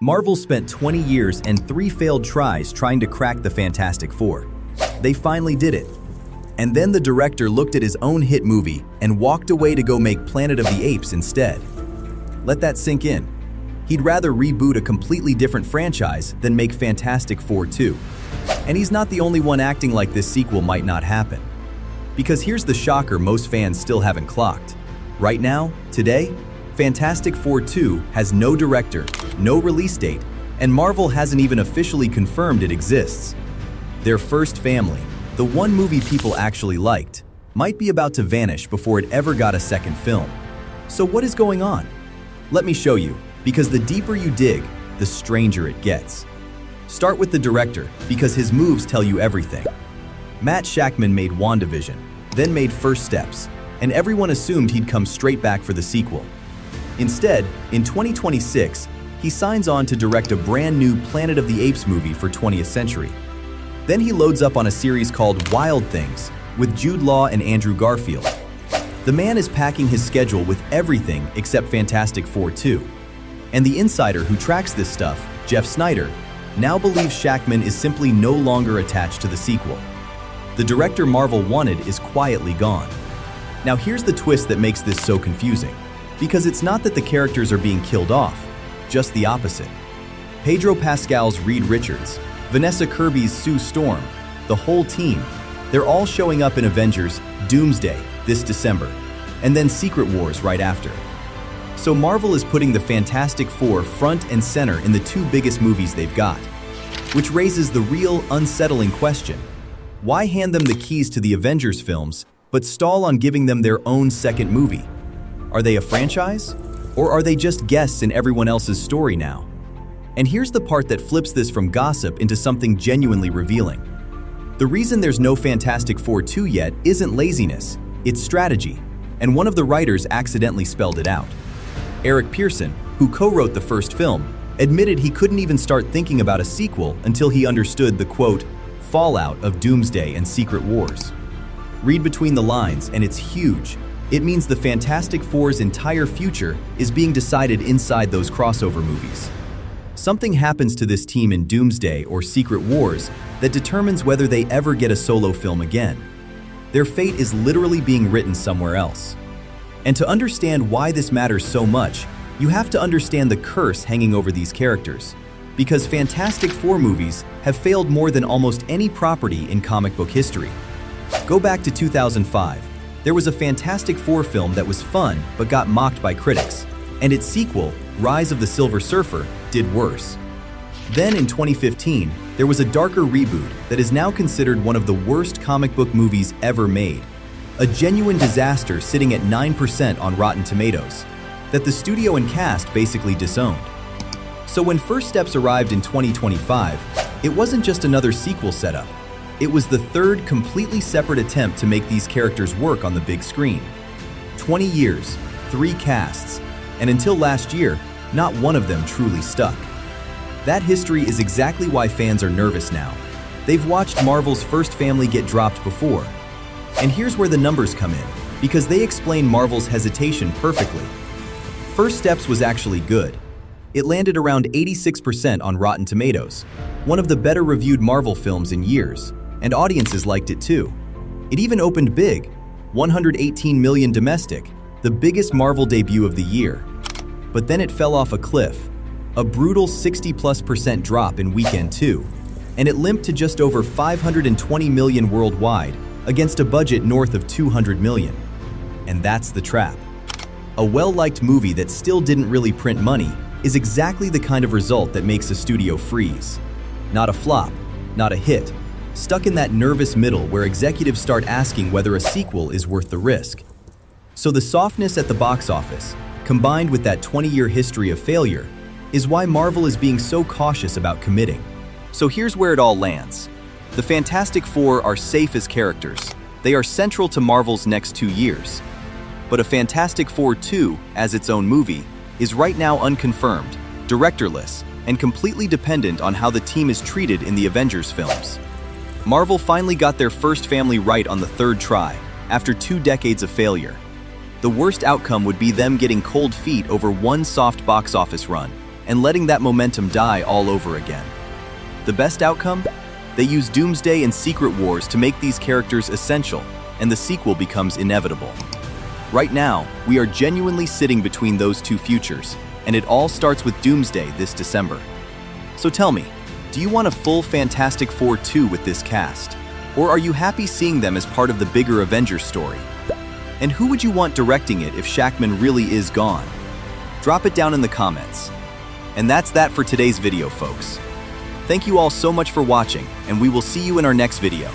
Marvel spent 20 years and 3 failed tries trying to crack the Fantastic Four. They finally did it. And then the director looked at his own hit movie and walked away to go make Planet of the Apes instead. Let that sink in. He'd rather reboot a completely different franchise than make Fantastic Four 2. And he's not the only one acting like this sequel might not happen. Because here's the shocker most fans still haven't clocked. Right now, today, Fantastic Four 2 has no director, no release date, and Marvel hasn't even officially confirmed it exists. Their first family, the one movie people actually liked, might be about to vanish before it ever got a second film. So what is going on? Let me show you, because the deeper you dig, the stranger it gets. Start with the director, because his moves tell you everything. Matt Shakman made WandaVision, then made First Steps, and everyone assumed he'd come straight back for the sequel. Instead, in 2026, he signs on to direct a brand new Planet of the Apes movie for 20th Century. Then he loads up on a series called Wild Things with Jude Law and Andrew Garfield. The man is packing his schedule with everything except Fantastic Four 2. And the insider who tracks this stuff, Jeff Snyder, now believes Shakman is simply no longer attached to the sequel. The director Marvel wanted is quietly gone. Now here's the twist that makes this so confusing. Because it's not that the characters are being killed off, just the opposite. Pedro Pascal's Reed Richards, Vanessa Kirby's Sue Storm, the whole team, they're all showing up in Avengers Doomsday this December, and then Secret Wars right after. So Marvel is putting the Fantastic Four front and center in the 2 biggest movies they've got, which raises the real, unsettling question. Why hand them the keys to the Avengers films, but stall on giving them their own second movie? Are they a franchise? Or are they just guests in everyone else's story now? And here's the part that flips this from gossip into something genuinely revealing. The reason there's no Fantastic Four 2 yet isn't laziness, it's strategy, and one of the writers accidentally spelled it out. Eric Pearson, who co-wrote the first film, admitted he couldn't even start thinking about a sequel until he understood the, quote, fallout of Doomsday and Secret Wars. Read between the lines, and it's huge. It means the Fantastic Four's entire future is being decided inside those crossover movies. Something happens to this team in Doomsday or Secret Wars that determines whether they ever get a solo film again. Their fate is literally being written somewhere else. And to understand why this matters so much, you have to understand the curse hanging over these characters. Because Fantastic Four movies have failed more than almost any property in comic book history. Go back to 2005. There was a Fantastic Four film that was fun but got mocked by critics, and its sequel, Rise of the Silver Surfer, did worse. Then in 2015, there was a darker reboot that is now considered one of the worst comic book movies ever made. A genuine disaster sitting at 9% on Rotten Tomatoes, that the studio and cast basically disowned. So when First Steps arrived in 2025, it wasn't just another sequel setup. It was the 3rd completely separate attempt to make these characters work on the big screen. 20 years, 3 casts, and until last year, not one of them truly stuck. That history is exactly why fans are nervous now. They've watched Marvel's first family get dropped before. And here's where the numbers come in, because they explain Marvel's hesitation perfectly. First Steps was actually good. It landed around 86% on Rotten Tomatoes, one of the better reviewed Marvel films in years, and audiences liked it too. It even opened big, 118 million domestic, the biggest Marvel debut of the year. But then it fell off a cliff, a brutal 60+% drop in weekend 2, and it limped to just over 520 million worldwide against a budget north of 200 million. And that's the trap. A well-liked movie that still didn't really print money is exactly the kind of result that makes a studio freeze. Not a flop, not a hit, stuck in that nervous middle where executives start asking whether a sequel is worth the risk. So the softness at the box office, combined with that 20-year history of failure, is why Marvel is being so cautious about committing. So here's where it all lands. The Fantastic Four are safe as characters. They are central to Marvel's next 2 years. But a Fantastic Four 2, as its own movie, is right now unconfirmed, directorless, and completely dependent on how the team is treated in the Avengers films. Marvel finally got their first family right on the 3rd try, after 2 decades of failure. The worst outcome would be them getting cold feet over one soft box office run, and letting that momentum die all over again. The best outcome? They use Doomsday and Secret Wars to make these characters essential, and the sequel becomes inevitable. Right now, we are genuinely sitting between those two futures, and it all starts with Doomsday this December. So tell me, do you want a full Fantastic Four 2 with this cast? Or are you happy seeing them as part of the bigger Avengers story? And who would you want directing it if Shakman really is gone? Drop it down in the comments. And that's that for today's video, folks. Thank you all so much for watching, and we will see you in our next video.